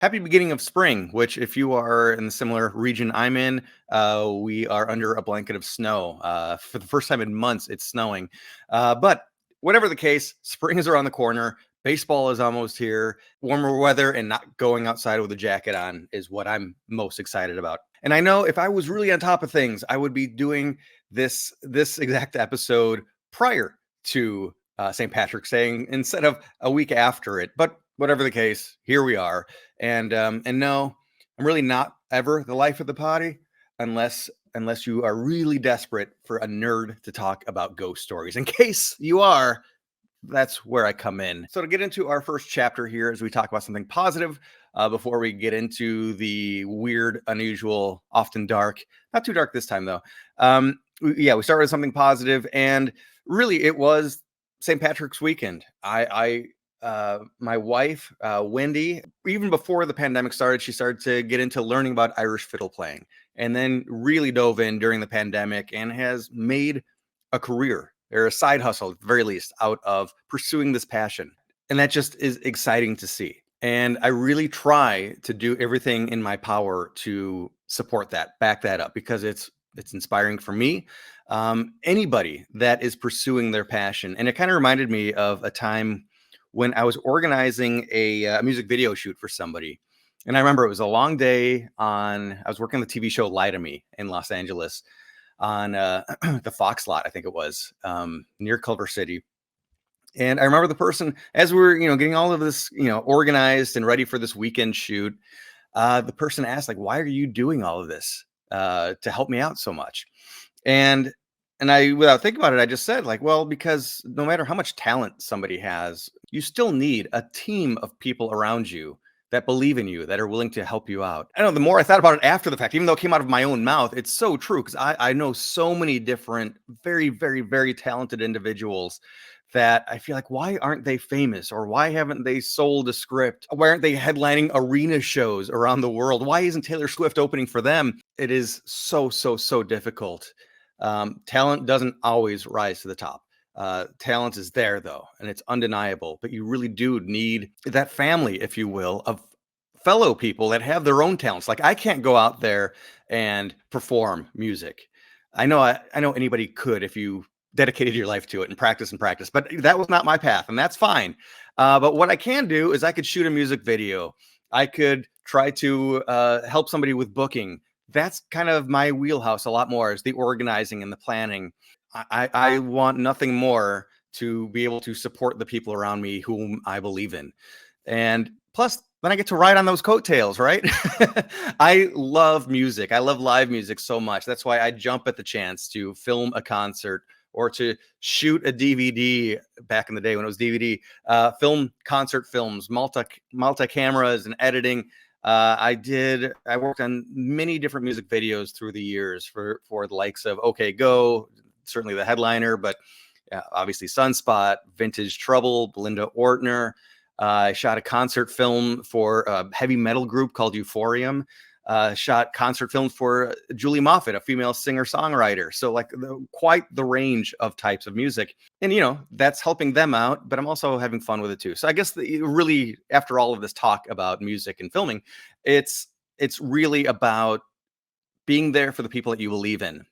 Happy beginning of spring, which if you are in the similar region I'm in, we are under a blanket of snow. For the first time in months, it's snowing. But whatever the case, spring is around the corner. Baseball is almost here. Warmer weather and not going outside with a jacket on is what I'm most excited about. And I know if I was really on top of things, I would be doing this exact episode prior to St. Patrick's Day instead of a week after it. But whatever the case, here we are. And no, I'm really not ever the life of the party unless you are really desperate for a nerd to talk about ghost stories. In case you are, that's where I come in. So to get into our first chapter here, as we talk about something positive, before we get into the weird, unusual, often dark, not too dark this time though. We started with something positive, and really it was St. Patrick's weekend. My wife, Wendy, even before the pandemic started, she started to get into learning about Irish fiddle playing, and then really dove in during the pandemic and has made a career or a side hustle, at the very least, out of pursuing this passion. And that just is exciting to see. And I really try to do everything in my power to support that, back that up, because it's inspiring for me. Anybody that is pursuing their passion. And it kind of reminded me of a time when I was organizing a music video shoot for somebody. And I remember it was a long day I was working on the TV show Lie to Me in Los Angeles on the Fox lot, I think it was, near Culver City. And I remember the person, as we were, getting all of this, organized and ready for this weekend shoot, the person asked, like, why are you doing all of this to help me out so much? And I, without thinking about it, I just said, like, well, because no matter how much talent somebody has, you still need a team of people around you that believe in you, that are willing to help you out. I know the more I thought about it after the fact, even though it came out of my own mouth, it's so true, because I know so many different, very, very, very talented individuals that I feel like, why aren't they famous? Or why haven't they sold a script? Why aren't they headlining arena shows around the world? Why isn't Taylor Swift opening for them? It is so, so, so difficult. Talent doesn't always rise to the top. Talent is there though, and it's undeniable, but you really do need that family, if you will, of fellow people that have their own talents. Like, I can't go out there and perform music. I know anybody could if you dedicated your life to it and practice, but that was not my path, and that's fine. But what I can do is I could shoot a music video. I could try to help somebody with booking. That's kind of my wheelhouse a lot more, is the organizing and the planning. I want nothing more to be able to support the people around me whom I believe in. And plus, then I get to ride on those coattails, right? I love music. I love live music so much. That's why I jump at the chance to film a concert or to shoot a DVD back in the day when it was DVD, film concert films, multi cameras and editing. I worked on many different music videos through the years for the likes of OK Go, certainly the headliner, but obviously Sunspot, Vintage Trouble, Belinda Ortner. I shot a concert film for a heavy metal group called Euphorium. Shot concert films for Julie Moffett, a female singer-songwriter. So like quite the range of types of music. And, that's helping them out, but I'm also having fun with it too. So I guess really, after all of this talk about music and filming, it's really about being there for the people that you believe in,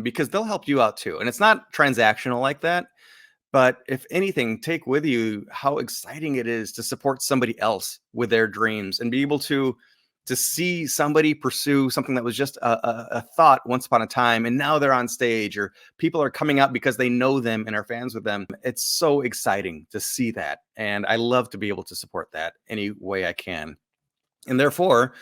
because they'll help you out too. And it's not transactional like that. But if anything, take with you how exciting it is to support somebody else with their dreams and be able to see somebody pursue something that was just a thought once upon a time, and now they're on stage, or people are coming out because they know them and are fans with them. It's so exciting to see that. And I love to be able to support that any way I can. And therefore,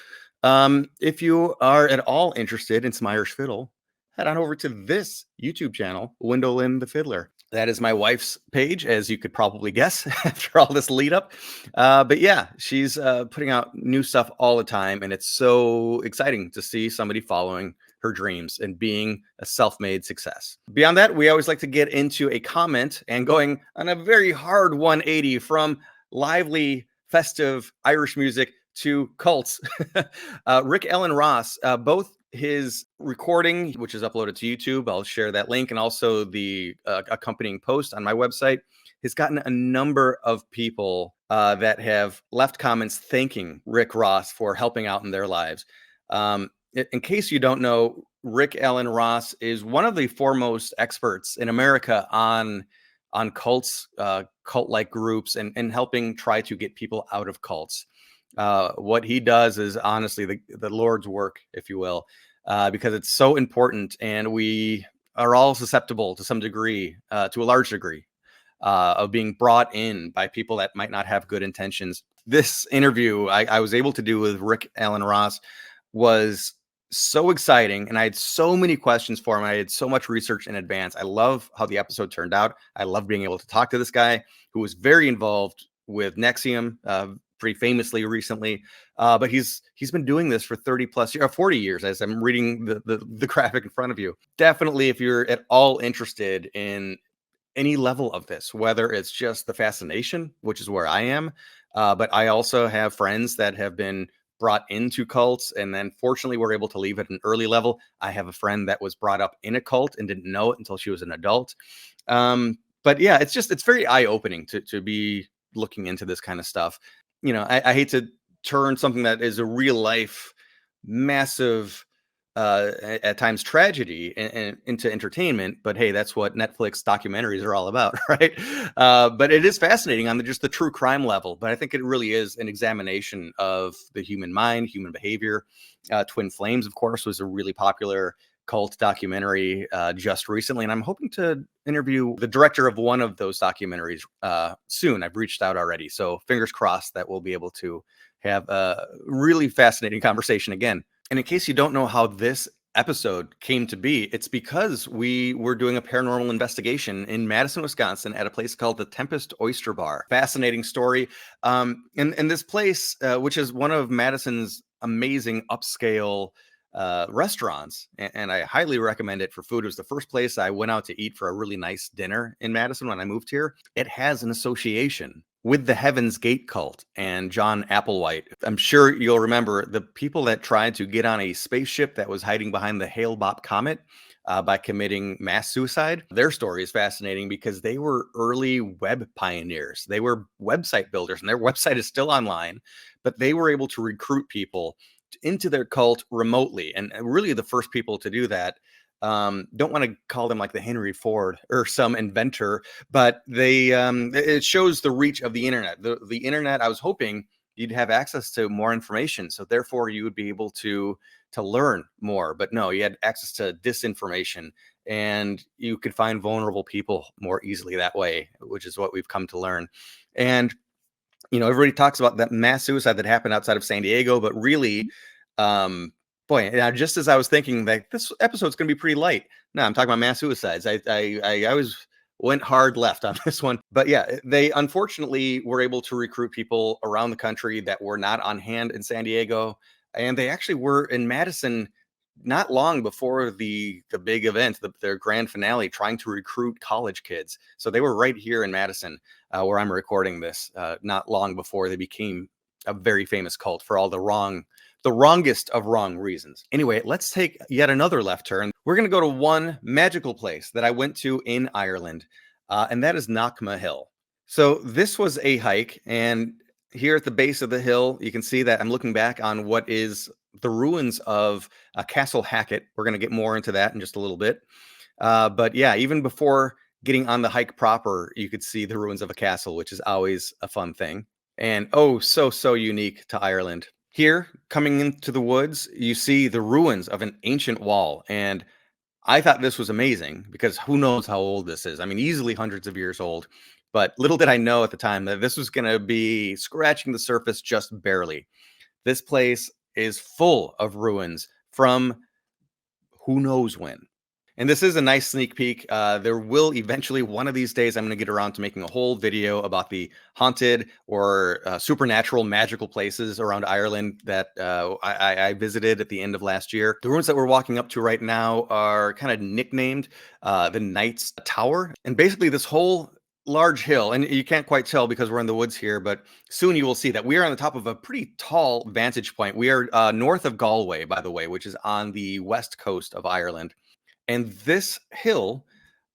if you are at all interested in some Irish fiddle, head on over to this YouTube channel, Wendolyn the Fiddler. That is my wife's page, as you could probably guess after all this lead up. But yeah, she's putting out new stuff all the time, and it's so exciting to see somebody following her dreams and being a self-made success. Beyond that, we always like to get into a comment and going on a very hard 180 from lively, festive Irish music to cults. Rick Ellen Ross, both his recording, which is uploaded to YouTube, I'll share that link, and also the accompanying post on my website, has gotten a number of people that have left comments thanking Rick Ross for helping out in their lives. In case you don't know, Rick Allen Ross is one of the foremost experts in America on cults, cult-like groups, and helping try to get people out of cults. What he does is honestly the Lord's work, if you will, because it's so important, and we are all susceptible to some degree, to a large degree, of being brought in by people that might not have good intentions. This interview I was able to do with Rick Allen Ross was so exciting, and I had so many questions for him. I had so much research in advance. I love how the episode turned out. I love being able to talk to this guy who was very involved with Nexium, pretty famously recently. But he's been doing this for 30 plus years, 40 years, as I'm reading the graphic in front of you. Definitely, if you're at all interested in any level of this, whether it's just the fascination, which is where I am, but I also have friends that have been brought into cults and then fortunately were able to leave at an early level. I have a friend that was brought up in a cult and didn't know it until she was an adult. But yeah, it's very eye-opening to be looking into this kind of stuff. I hate to turn something that is a real life massive at times tragedy and into entertainment, but hey, that's what Netflix documentaries are all about, right? But it is fascinating on just the true crime level. But I think it really is an examination of the human mind, human behavior. Twin Flames, of course, was a really popular cult documentary just recently, and I'm hoping to interview the director of one of those documentaries soon. I've reached out already, so fingers crossed that we'll be able to have a really fascinating conversation again. And in case you don't know how this episode came to be, it's because we were doing a paranormal investigation in Madison, Wisconsin at a place called the Tempest Oyster Bar. Fascinating story. And this place, which is one of Madison's amazing upscale restaurants, and I highly recommend it for food. It was the first place I went out to eat for a really nice dinner in Madison when I moved here. It has an association with the Heaven's Gate cult and John Applewhite. I'm sure you'll remember the people that tried to get on a spaceship that was hiding behind the Hale-Bopp comet by committing mass suicide. Their story is fascinating because they were early web pioneers. They were website builders, and their website is still online, but they were able to recruit people into their cult remotely, and really the first people to do that. Don't want to call them like the Henry Ford or some inventor, but it shows the reach of the internet. The internet, I was hoping you'd have access to more information, so therefore you would be able to learn more. But no, you had access to disinformation, and you could find vulnerable people more easily that way, which is what we've come to learn. And everybody talks about that mass suicide that happened outside of San Diego, but really, boy, now just as I was thinking that this episode's going to be pretty light, no, I'm talking about mass suicides. I always went hard left on this one, but yeah, they unfortunately were able to recruit people around the country that were not on hand in San Diego, and they actually were in Madison not long before the big event, their grand finale, trying to recruit college kids. So they were right here in Madison, where I'm recording this, not long before they became a very famous cult for all the wrongest of wrong reasons. Anyway, let's take yet another left turn. We're going to go to one magical place that I went to in Ireland, and that is Knockma Hill. So this was a hike, and here at the base of the hill, you can see that I'm looking back on what is the ruins of Castle Hackett. We're going to get more into that in just a little bit. But yeah, even before getting on the hike proper, you could see the ruins of a castle, which is always a fun thing. And oh, so unique to Ireland. Here, coming into the woods, you see the ruins of an ancient wall. And I thought this was amazing because who knows how old this is? I mean, easily hundreds of years old. But little did I know at the time that this was going to be scratching the surface just barely. This place is full of ruins from who knows when. And this is a nice sneak peek. There will eventually, one of these days, I'm going to get around to making a whole video about the haunted or supernatural magical places around Ireland that I visited at the end of last year. The ruins that we're walking up to right now are kind of nicknamed the Knight's Tower. And basically this whole large hill, and you can't quite tell because we're in the woods here, but soon you will see that we are on the top of a pretty tall vantage point. We are north of Galway, by the way, which is on the west coast of Ireland. And this hill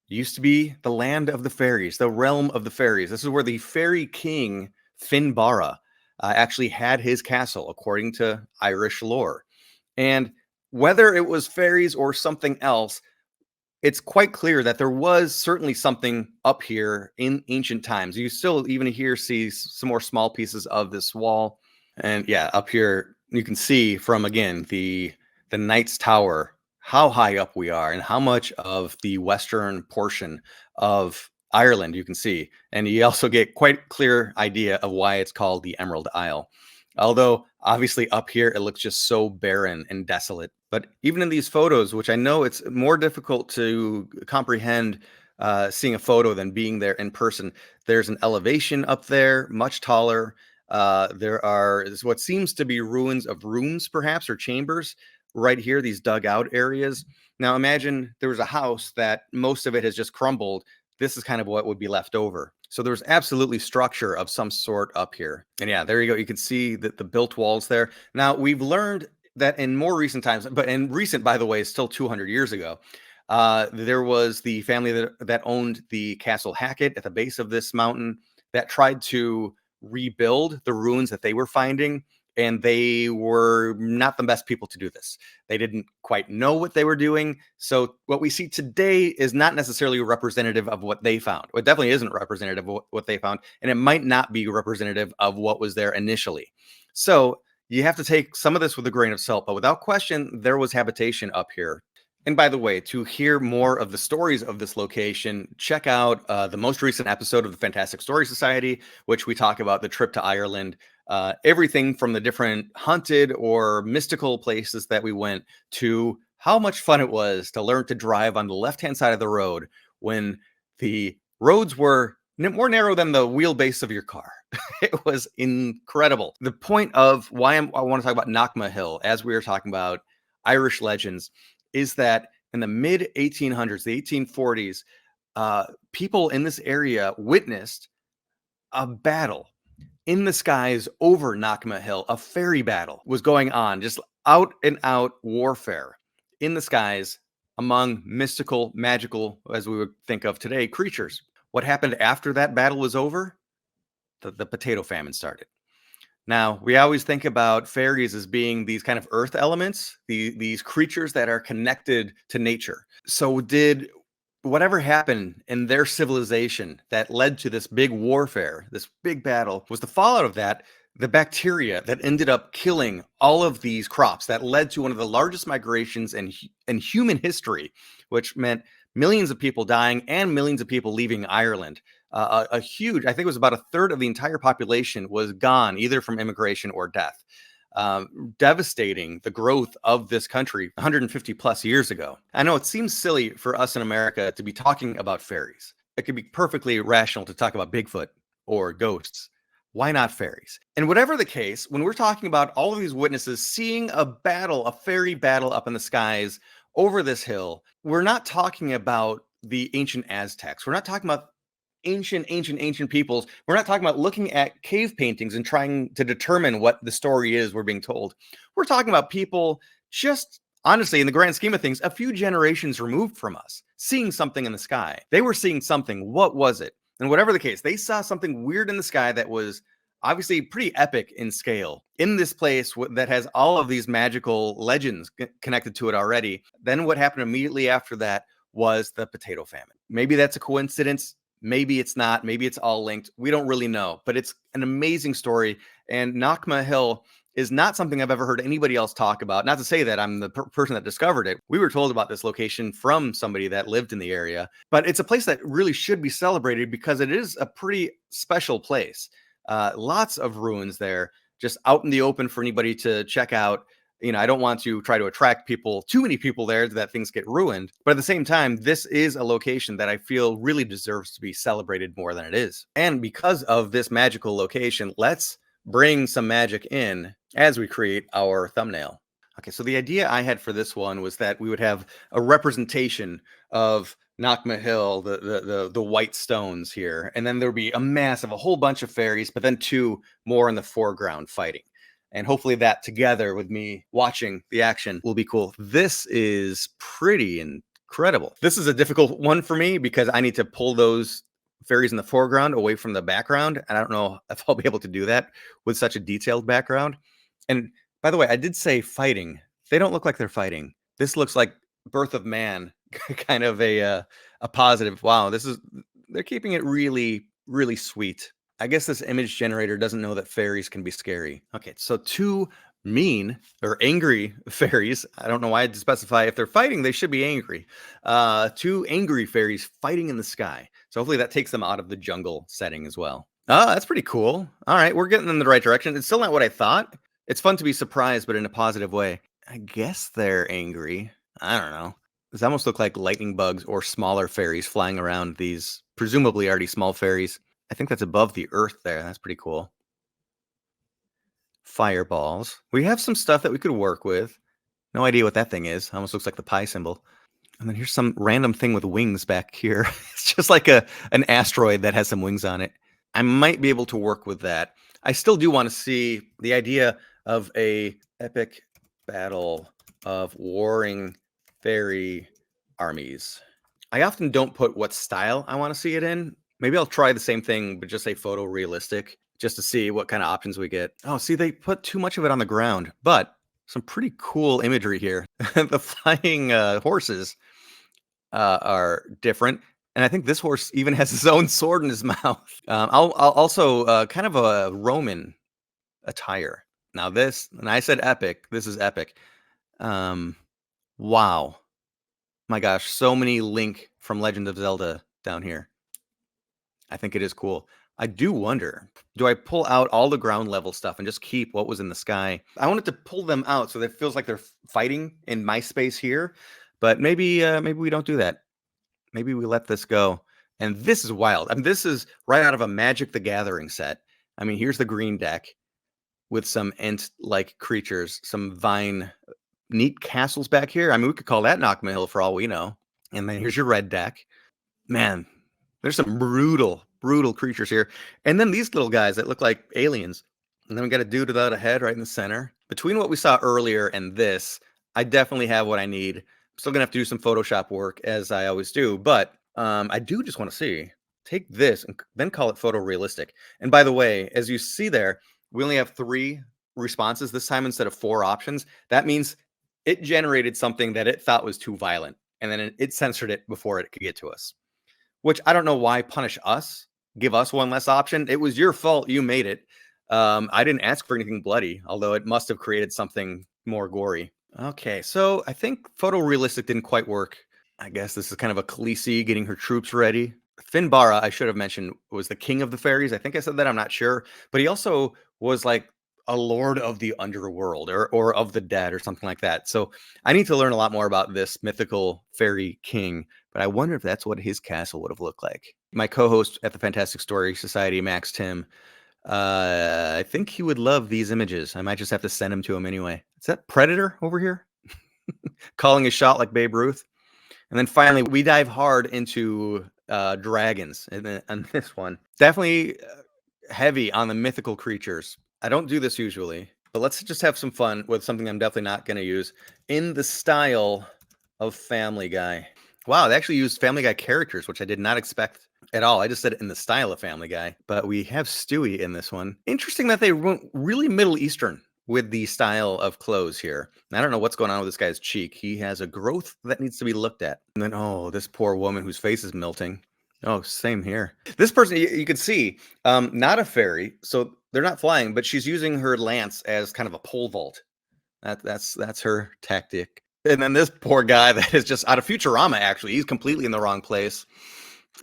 used to be the land of the fairies, the realm of the fairies. This is where the fairy king Finbarra actually had his castle, according to Irish lore. And whether it was fairies or something else, it's quite clear that there was certainly something up here in ancient times. You still even here see some more small pieces of this wall. And yeah, up here you can see from again the Knight's Tower how high up we are and how much of the western portion of Ireland you can see. And you also get quite clear idea of why it's called the Emerald Isle. Although obviously up here it looks just so barren and desolate. But even in these photos, which I know it's more difficult to comprehend seeing a photo than being there in person, there's an elevation up there, much taller. There are what seems to be ruins of rooms, perhaps, or chambers right here, these dug out areas. Now, imagine there was a house that most of it has just crumbled. This is kind of what would be left over. So there's absolutely structure of some sort up here. And yeah, there you go. You can see that the built walls there. Now, we've learned that in more recent times, but in recent, by the way, is still 200 years ago, there was the family that owned the Castle Hackett at the base of this mountain that tried to rebuild the ruins that they were finding. And they were not the best people to do this. They didn't quite know what they were doing. So what we see today is not necessarily representative of what they found. It definitely isn't representative of what they found. And it might not be representative of what was there initially. So you have to take some of this with a grain of salt. But without question, there was habitation up here. And by the way, to hear more of the stories of this location, check out the most recent episode of the Fantastic Story Society, which we talk about the trip to Ireland. Everything from the different haunted or mystical places that we went to how much fun it was to learn to drive on the left-hand side of the road when the roads were more narrow than the wheelbase of your car. It was incredible. The point of why I want to talk about Knockma Hill, as we were talking about Irish legends, is that in the mid 1800s, the 1840s, people in this area witnessed a battle in the skies over Knockma Hill. A fairy battle was going on, just out and out warfare in the skies among mystical, magical, as we would think of today, creatures. What happened after that battle was over? The potato famine started. Now, we always think about fairies as being these kind of earth elements, these creatures that are connected to nature. So did whatever happened in their civilization that led to this big warfare, this big battle, was the fallout of that, the bacteria that ended up killing all of these crops that led to one of the largest migrations in human history, which meant millions of people dying and millions of people leaving Ireland. A huge, I think it was about a third of the entire population was gone, either from immigration or death. Devastating the growth of this country 150 plus years ago. I know it seems silly for us in America to be talking about fairies. It could be perfectly rational to talk about Bigfoot or ghosts. Why not fairies? And whatever the case, when we're talking about all of these witnesses seeing a battle, a fairy battle up in the skies over this hill, we're not talking about the ancient Aztecs. We're not talking about ancient peoples. We're not talking about looking at cave paintings and trying to determine what the story is we're being told. We're talking about people just honestly, in the grand scheme of things, a few generations removed from us, seeing something in the sky. They were seeing something. What was it? And whatever the case, they saw something weird in the sky that was obviously pretty epic in scale in this place that has all of these magical legends connected to it already. Then what happened immediately after that was the potato famine. Maybe that's a coincidence. Maybe it's not. Maybe it's all linked. We don't really know, but it's an amazing story. And Knockma Hill is not something I've ever heard anybody else talk about. Not to say that I'm the person that discovered it. We were told about this location from somebody that lived in the area, but it's a place that really should be celebrated because it is a pretty special place. Lots of ruins there, just out in the open for anybody to check out. You know, I don't want to try to attract too many people there that things get ruined. But at the same time, this is a location that I feel really deserves to be celebrated more than it is. And because of this magical location, let's bring some magic in as we create our thumbnail. Okay, so the idea I had for this one was that we would have a representation of Knockma Hill, the white stones here, and then there would be a whole bunch of fairies, but then two more in the foreground fighting. And hopefully that together with me watching the action will be cool. This is pretty Incredible. This is a difficult one for me because I need to pull those fairies in the foreground away from the background. And I don't know if I'll be able to do that with such a detailed background. And by the way, I did say fighting. They don't look like they're fighting. This looks like Birth of Man, kind of a positive. Wow, this is they're keeping it really, really sweet. I guess this image generator doesn't know that fairies can be scary. Okay, so two mean or angry fairies. I don't know why I had to specify if they're fighting, they should be angry. Two angry fairies fighting in the sky. So hopefully that takes them out of the jungle setting as well. Oh, that's pretty cool. All right, we're getting in the right direction. It's still not what I thought. It's fun to be surprised, but in a positive way. I guess they're angry. I don't know. These almost look like lightning bugs or smaller fairies flying around these presumably already small fairies. I think that's above the earth there. That's pretty cool. Fireballs. We have some stuff that we could work with. No idea what that thing is. Almost looks like the pi symbol. And then here's some random thing with wings back here. It's just like an asteroid that has some wings on it. I might be able to work with that. I still do want to see the idea of a epic battle of warring fairy armies. I often don't put what style I want to see it in. Maybe I'll try the same thing, but just say photorealistic, just to see what kind of options we get. Oh, see, they put too much of it on the ground, but some pretty cool imagery here. The flying horses are different. And I think this horse even has his own sword in his mouth. I'll also kind of a Roman attire. Now this, and I said epic. This is epic. Wow. My gosh, so many Link from Legend of Zelda down here. I think it is cool. I do wonder, do I pull out all the ground level stuff and just keep what was in the sky? I wanted to pull them out so that it feels like they're fighting in my space here, but maybe we don't do that. Maybe we let this go. And this is wild. I mean, this is right out of a Magic the Gathering set. I mean, here's the green deck with some ent-like creatures, some vine, neat castles back here. I mean, we could call that Knockma Hill for all we know. And then here's your red deck. Man, there's some brutal, brutal creatures here. And then these little guys that look like aliens. And then we got a dude without a head right in the center. Between what we saw earlier and this, I definitely have what I need. I'm still going to have to do some Photoshop work, as I always do. But I do just want to see. Take this and then call it photorealistic. And by the way, as you see there, we only have 3 responses this time instead of 4 options. That means it generated something that it thought was too violent. And then it censored it before it could get to us. Which I don't know why punish us, give us one less option. It was your fault. You made it. I didn't ask for anything bloody, although it must have created something more gory. Okay, so I think photorealistic didn't quite work. I guess this is kind of a Khaleesi getting her troops ready. Finbara, I should have mentioned, was the king of the fairies. I think I said that. I'm not sure. But he also was like a lord of the underworld or of the dead or something like that. So I need to learn a lot more about this mythical fairy king. But I wonder if that's what his castle would have looked like. My co-host at the Fantastic Story Society, Max Tim, I think he would love these images. I might just have to send them to him anyway. Is that Predator over here? Calling a shot like Babe Ruth. And then finally, we dive hard into dragons on this one. Definitely heavy on the mythical creatures. I don't do this usually, but let's just have some fun with something I'm definitely not going to use in the style of Family Guy. Wow, they actually used Family Guy characters, which I did not expect at all. I just said it in the style of Family Guy, but we have Stewie in this one. Interesting that they went really Middle Eastern with the style of clothes here. I don't know what's going on with this guy's cheek. He has a growth that needs to be looked at. And then, oh, this poor woman whose face is melting. Oh, same here. This person, you can see, not a fairy, so they're not flying, but she's using her lance as kind of a pole vault. That's her tactic. And then this poor guy that is just out of Futurama, actually. He's completely in the wrong place.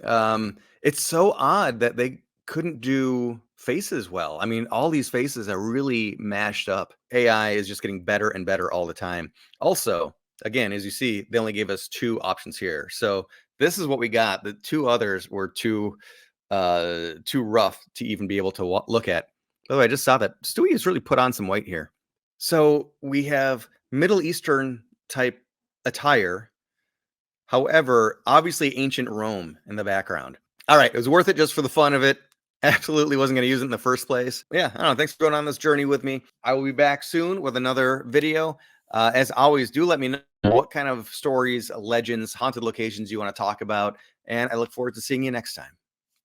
It's so odd that they couldn't do faces well. I mean, all these faces are really mashed up. AI is just getting better and better all the time. Also, again, as you see, they only gave us 2 options here. So this is what we got. The 2 others were too rough to even be able to look at. By the way, I just saw that Stewie has really put on some weight here. So we have Middle Eastern type attire. However, obviously ancient Rome in the background. All right, it was worth it just for the fun of it. Absolutely wasn't going to use it in the first place. Yeah, I don't know. Thanks for going on this journey with me. I will be back soon with another video. As always, do let me know what kind of stories, legends, haunted locations you want to talk about. And I look forward to seeing you next time.